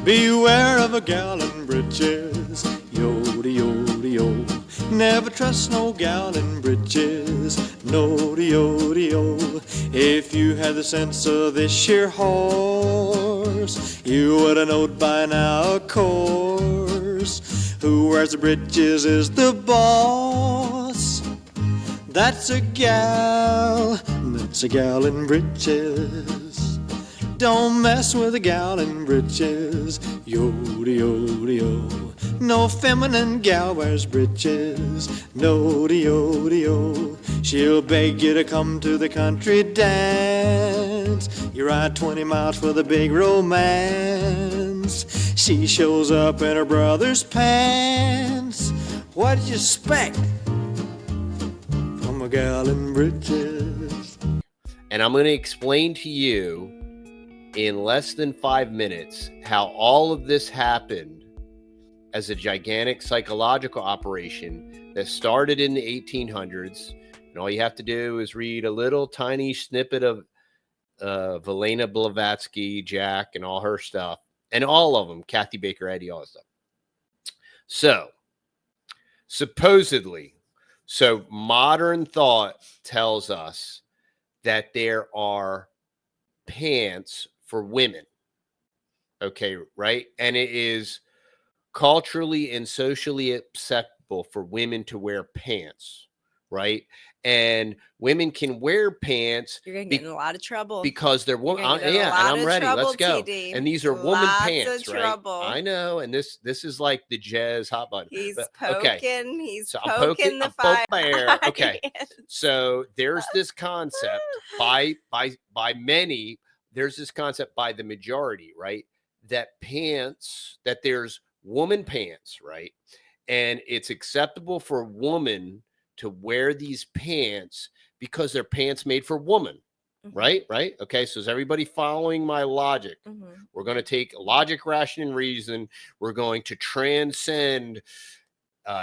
Beware of a gal in breeches, yo-de-yo-de-yo. Never trust no gal in breeches, no-de-yo-de-yo. If you had the sense of this here horse, you would have knowed by now, of course. Who wears the breeches is the boss. That's a gal in breeches. Don't mess with a gal in breeches, yo-de-yo-de-yo. No feminine gal wears breeches, no-de-yo-de-yo. She'll beg you to come to the country dance. You ride 20 miles for the big romance. She shows up in her brother's pants. What'd you expect from a gal in breeches? And I'm going to explain to you in less than 5 minutes how all of this happened as a gigantic psychological operation that started in the 1800s. And all you have to do is read a little tiny snippet of Helena Blavatsky, Jack, and all her stuff. And all of them, Kathy Baker Eddy, all that stuff. So, supposedly, modern thought tells us that there are pants for women. Okay, right? And it is culturally and socially acceptable for women to wear pants, right? And women can wear pants. You're going to get in a lot of trouble. Because they're women. Yeah, and I'm ready. Let's go. TD. And these are woman pants, right? Trouble. I know. And this is like the jazz hot button. He's poking. He's poking the fire. Okay. So there's this concept by many. There's this concept by the majority, right? That there's woman pants, right? And it's acceptable for a woman to wear these pants because they're pants made for woman, right? Right? Okay, so is everybody following my logic? We're going to take logic, ration, and reason. We're going to transcend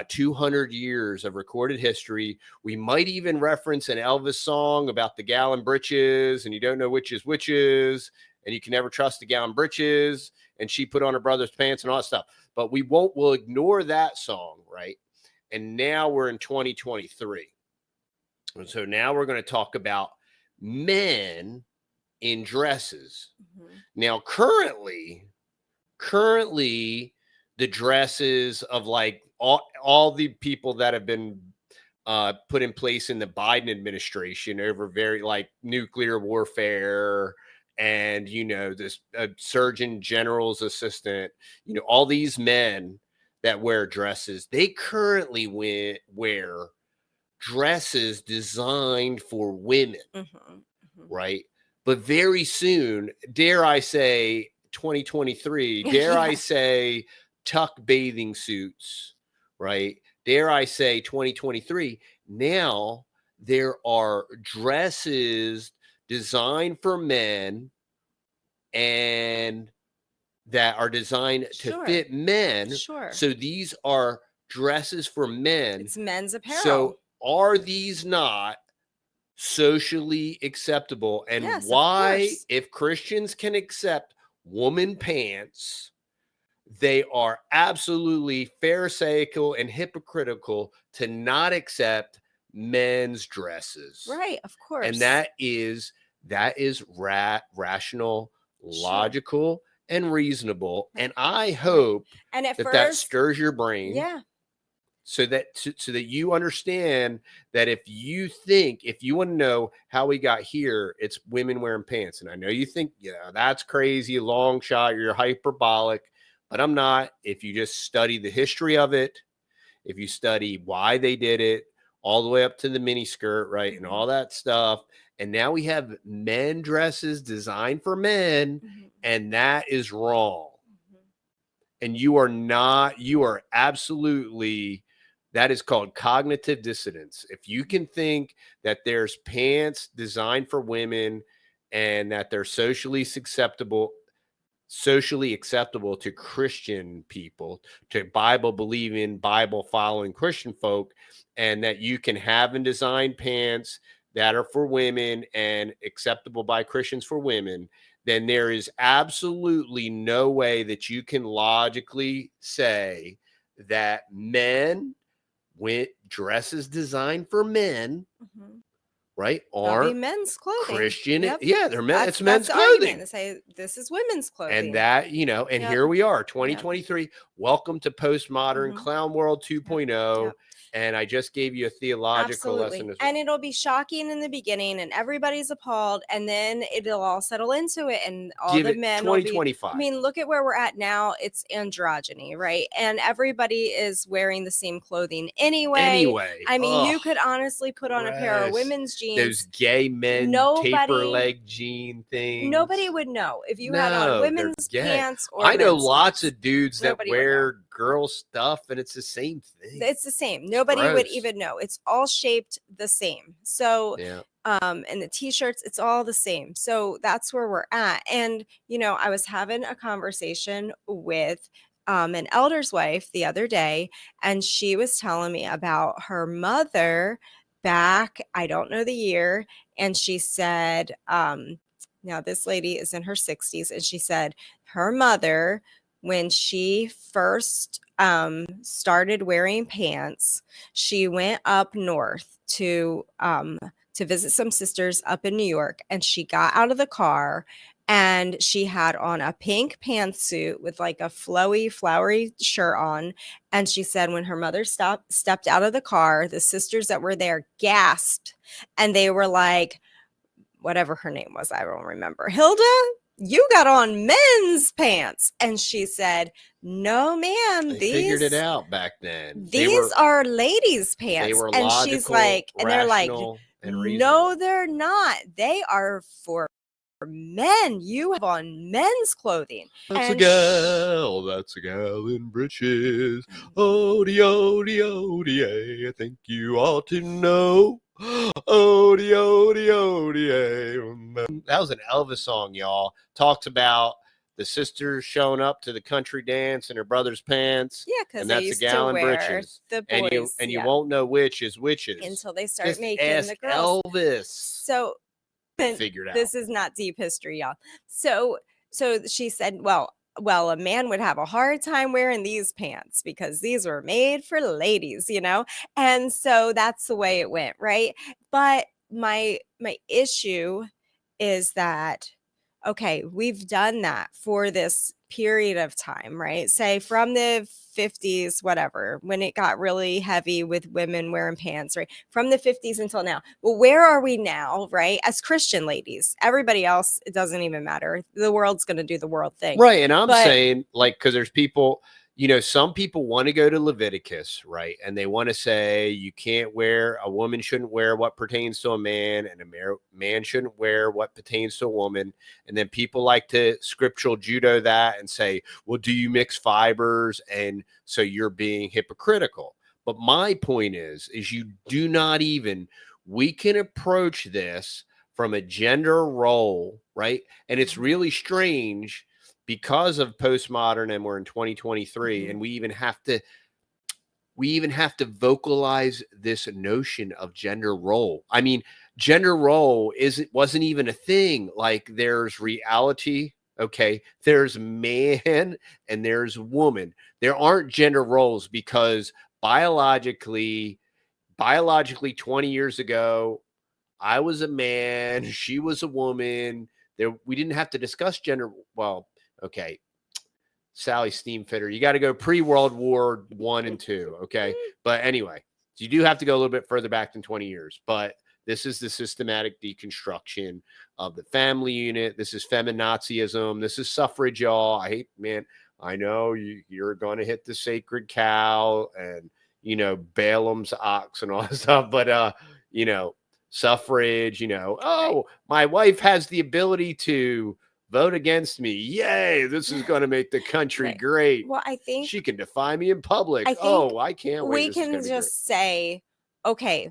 200 years of recorded history. We might even reference an Elvis song about the gal in breeches, and you don't know which is which is, and you can never trust the gal in breeches, and she put on her brother's pants and all that stuff. But we'll ignore that song, right? And now we're in 2023. And so now we're going to talk about men in dresses. Now, currently, the dresses of like all the people that have been put in place in the Biden administration over very like nuclear warfare and, this Surgeon General's assistant, all these men that wear dresses, they currently wear dresses designed for women, right? But very soon, dare I say 2023, dare I say tuck bathing suits, right? Dare I say 2023, now there are dresses designed for men and that are designed to fit men. So these are dresses for men. It's men's apparel. So are these not socially acceptable? And yes, why, if Christians can accept woman pants, they are absolutely pharisaical and hypocritical to not accept men's dresses. Right, of course. And that is rational, logical, and reasonable. And I hope that stirs your brain. Yeah. So that you understand that if you want to know how we got here, it's women wearing pants. And I know you think, that's crazy, long shot, you're hyperbolic, but I'm not. If you just study the history of it, if you study why they did it, all the way up to the mini skirt, right, and all that stuff. And now we have men dresses designed for men, and that is wrong. And you are absolutely, that is called cognitive dissonance. If you can think that there's pants designed for women and that they're socially acceptable to Christian people, to Bible believing, Bible following Christian folk, and that you can have and design pants that are for women and acceptable by Christians for women, then there is absolutely no way that you can logically say that men with dresses designed for men, right, That'll be aren't men's clothing. Christian. Yep. Yeah, they're men. It's men's That's the clothing. argument. They say this is women's clothing. And that, you know, and here we are, 2023. Yep. Welcome to postmodern clown world 2.0. Yep. And I just gave you a theological lesson as well. And it'll be shocking in the beginning and everybody's appalled, and then it'll all settle into it, and all Give the it men 2025. I mean, look at where we're at now. It's androgyny, right? And everybody is wearing the same clothing anyway. I mean, you could honestly put on a pair of women's jeans. Those gay men taper leg jean things. Nobody would know if you had on women's pants or I know lots of dudes that Nobody wear girl stuff, and it's the same thing. It's the same. Nobody would even know. It's all shaped the same. So and the t-shirts, it's all the same. So that's where we're at. And you know, I was having a conversation with an elder's wife the other day, and she was telling me about her mother back, I don't know the year, and she said, now this lady is in her 60s, and she said her mother, when she first started wearing pants, she went up north to visit some sisters up in New York, and she got out of the car and she had on a pink pantsuit with like a flowy, flowery shirt on. And she said when her mother stepped out of the car, the sisters that were there gasped, and they were like, whatever her name was, I don't remember, Hilda, you got on men's pants. And she said, no, ma'am, they figured it out back then. These are ladies' pants. They were and logical, she's like, and they're like, no, they're not. They are for men. You have on men's clothing. That's a gal. That's a gal in breeches. Odie, odie, odie. I think you ought to know. Odie, odie, odie. That was an Elvis song, y'all. Talks about the sisters showing up to the country dance in her brother's pants. Yeah, because that's a gal in breeches. The boys, and you won't know which is whiches until they start Just making ask the girls. Elvis. So figured out. This is not deep history, y'all. So she said, well, a man would have a hard time wearing these pants because these were made for ladies, you know? And so that's the way it went, right? But my issue is that, okay, we've done that for this period of time, right? Say from the 50s, whatever, when it got really heavy with women wearing pants, right? From the 50s until now. Well, where are we now, right? As Christian ladies, everybody else, it doesn't even matter. The world's going to do the world thing. Right. And I'm saying, like, because there's people, you know, some people want to go to Leviticus, right? And they want to say a woman shouldn't wear what pertains to a man, and a man shouldn't wear what pertains to a woman. And then people like to scriptural judo that and say, well, do you mix fibers? And so you're being hypocritical. But my point is you do not even, we can approach this from a gender role, right? And it's really strange because of postmodern, and we're in 2023, and we even have to vocalize this notion of gender role. I mean, gender role wasn't even a thing. Like, there's reality, okay? There's man and there's woman. There aren't gender roles because biologically 20 years ago, I was a man, she was a woman. We didn't have to discuss gender. Well, okay, Sally Steamfitter, you got to go pre-World War I and II, okay? But anyway, you do have to go a little bit further back than 20 years. But this is the systematic deconstruction of the family unit. This is feminazism. This is suffrage, y'all. I know you're going to hit the sacred cow and, you know, Balaam's ox and all that stuff. But, you know, suffrage, you know, oh, my wife has the ability to vote against me. Yay, this is going to make the country great. Well, I think she can defy me in public. I can't wait. We can just say, okay,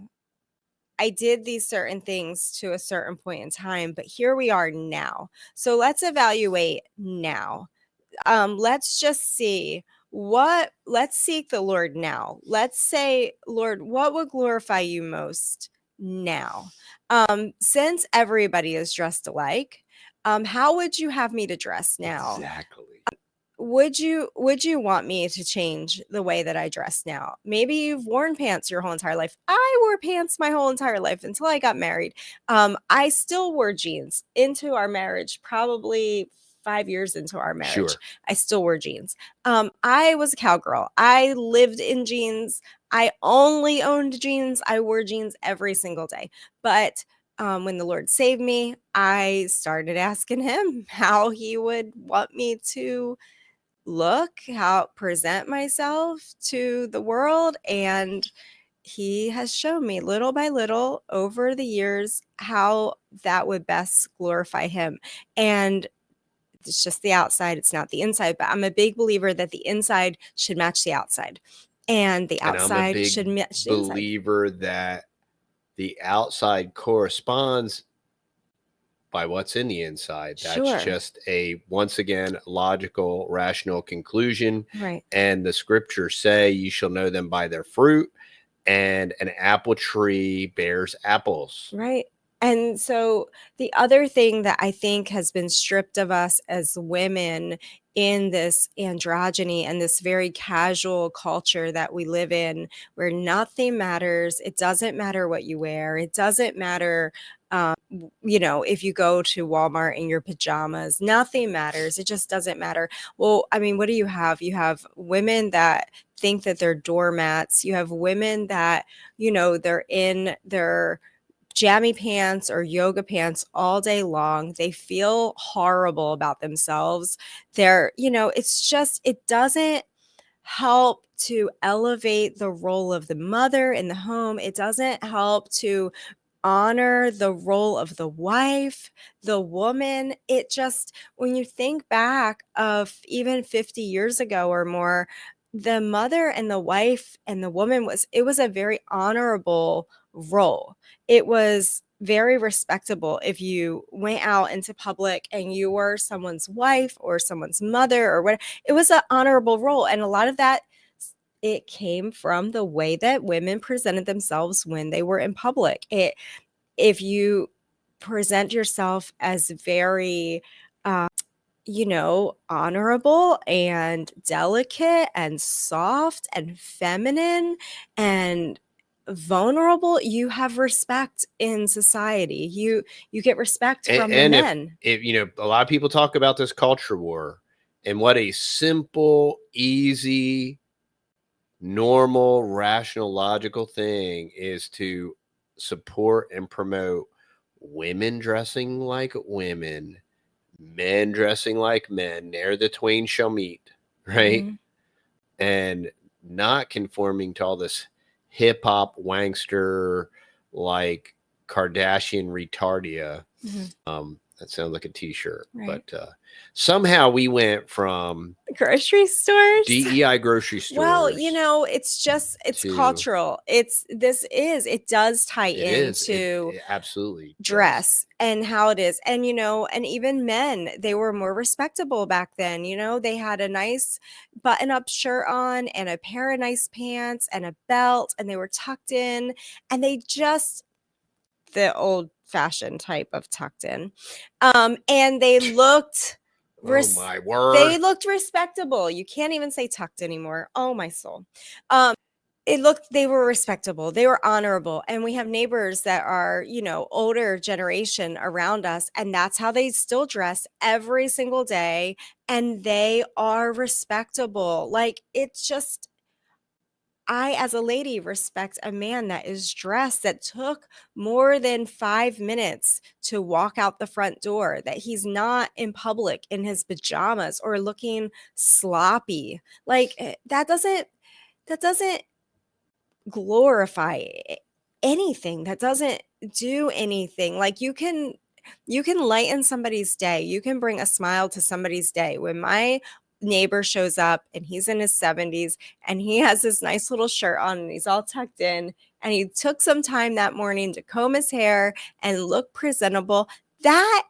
I did these certain things to a certain point in time, but here we are now. So let's evaluate now. Let's just see let's seek the Lord now. Let's say, Lord, what would glorify you most now? Since everybody is dressed alike, How would you have me to dress now? Exactly. Would you want me to change the way that I dress now? Maybe you've worn pants your whole entire life. I wore pants my whole entire life until I got married. I still wore jeans into our marriage, probably 5 years into our marriage. Sure. I still wore jeans. I was a cowgirl. I lived in jeans. I only owned jeans. I wore jeans every single day. But when the Lord saved me, I started asking him how he would want me to look, how present myself to the world. And he has shown me little by little over the years how that would best glorify him. And it's just the outside, it's not the inside. But I'm a big believer that the inside should match the outside, and the outside should match the inside. I'm a big believer that the outside corresponds by what's in the inside. That's just a, once again, logical, rational conclusion. Right. And the scriptures say you shall know them by their fruit, and an apple tree bears apples. Right. And so the other thing that I think has been stripped of us as women in this androgyny and this very casual culture that we live in, where nothing matters. It doesn't matter what you wear. It doesn't matter, if you go to Walmart in your pajamas, nothing matters. It just doesn't matter. Well, I mean, what do you have? You have women that think that they're doormats. You have women that, they're in their jammy pants or yoga pants all day long. They feel horrible about themselves. It doesn't help to elevate the role of the mother in the home. It doesn't help to honor the role of the wife, the woman. It just, when you think back of even 50 years ago or more, the mother and the wife and the woman was a very honorable role. It was very respectable if you went out into public and you were someone's wife or someone's mother or whatever. It was an honorable role. And a lot of that, it came from the way that women presented themselves when they were in public. If you present yourself as very, honorable and delicate and soft and feminine and vulnerable, you have respect in society. You get respect from the men. If a lot of people talk about this culture war, and what a simple, easy, normal, rational, logical thing is to support and promote women dressing like women, men dressing like men. There the twain shall meet, right? Mm-hmm. And not conforming to all this hip hop wankster like Kardashian retardia. Mm-hmm. That sounds like a t-shirt, right. But somehow we went from grocery stores, DEI grocery stores. Well, it's cultural. It does tie into it absolutely dress and how it is. And, and even men, they were more respectable back then. They had a nice button-up shirt on and a pair of nice pants and a belt, and they were tucked in, and the old fashioned type of tucked in. And they looked oh my word. They looked respectable. You can't even say tucked anymore. Oh my soul. They were respectable. They were honorable. And we have neighbors that are, older generation around us, and that's how they still dress every single day. And they are respectable. Like, it's just, I, as a lady, respect a man that is dressed, that took more than 5 minutes to walk out the front door, that he's not in public in his pajamas or looking sloppy. Like, that doesn't glorify anything. That doesn't do anything. Like, you can lighten somebody's day. You can bring a smile to somebody's day. When my neighbor shows up and he's in his 70s and he has this nice little shirt on and he's all tucked in, and he took some time that morning to comb his hair and look presentable, that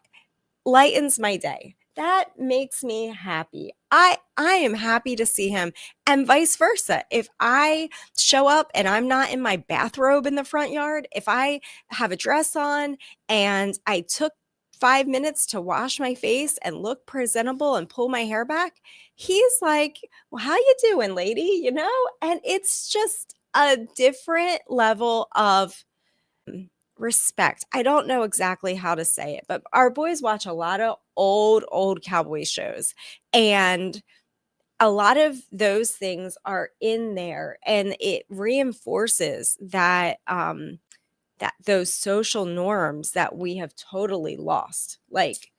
lightens my day. That makes me happy. I am happy to see him, and vice versa. If I show up and I'm not in my bathrobe in the front yard, if I have a dress on and I took 5 minutes to wash my face and look presentable and pull my hair back, he's like, well, how you doing, lady? You know, and it's just a different level of respect. I don't know exactly how to say it, but our boys watch a lot of old cowboy shows, and a lot of those things are in there, and it reinforces that those social norms that we have totally lost, like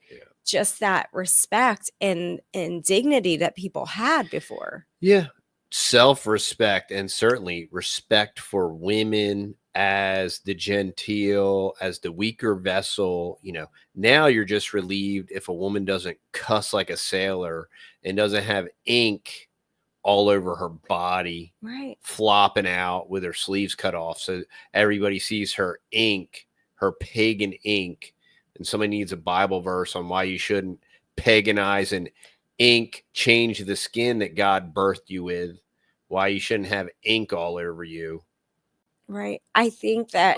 just that respect and dignity that people had before. Yeah. Self-respect, and certainly respect for women as the genteel, as the weaker vessel. You know, now you're just relieved if a woman doesn't cuss like a sailor and doesn't have ink all over her body, right, flopping out with her sleeves cut off, so everybody sees her ink, her pagan ink. And somebody needs a Bible verse on why you shouldn't paganize and ink change the skin that God birthed you with, why you shouldn't have ink all over you. Right. I think that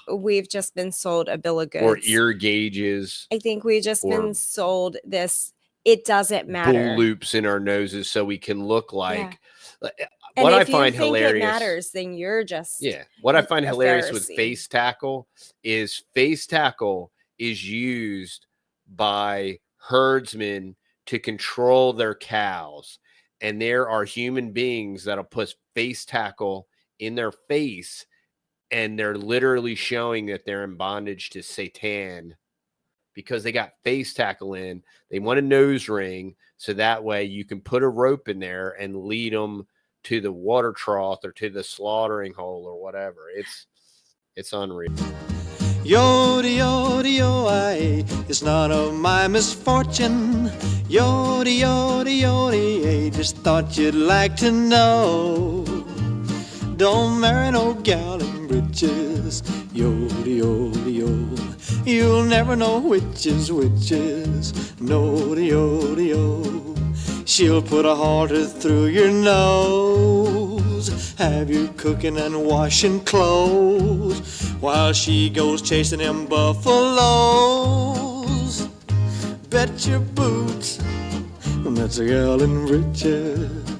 we've just been sold a bill of goods. Or ear gauges. I think we've just been sold this, it doesn't matter. Bull loops in our noses so we can look like. Yeah. What and I if find you think hilarious. It matters, then you're just. Yeah. What I find hilarious with face tackle is used by herdsmen to control their cows. And there are human beings that'll put face tackle in their face, and they're literally showing that they're in bondage to Satan because they got face tackle in. They want a nose ring, so that way you can put a rope in there and lead them to the water trough or to the slaughtering hole or whatever. It's unreal. Yodi, yodi, yo-ay, it's none of my misfortune. Yodi, yodi, yodi, just thought you'd like to know. Don't marry no gal in breeches. Yodi, yodi, yo. You'll never know which is witches. Nodi, yodi, yo. She'll put a halter through your nose, have you cooking and washing clothes, while she goes chasing them buffaloes. Bet your boots that's a gal in breeches.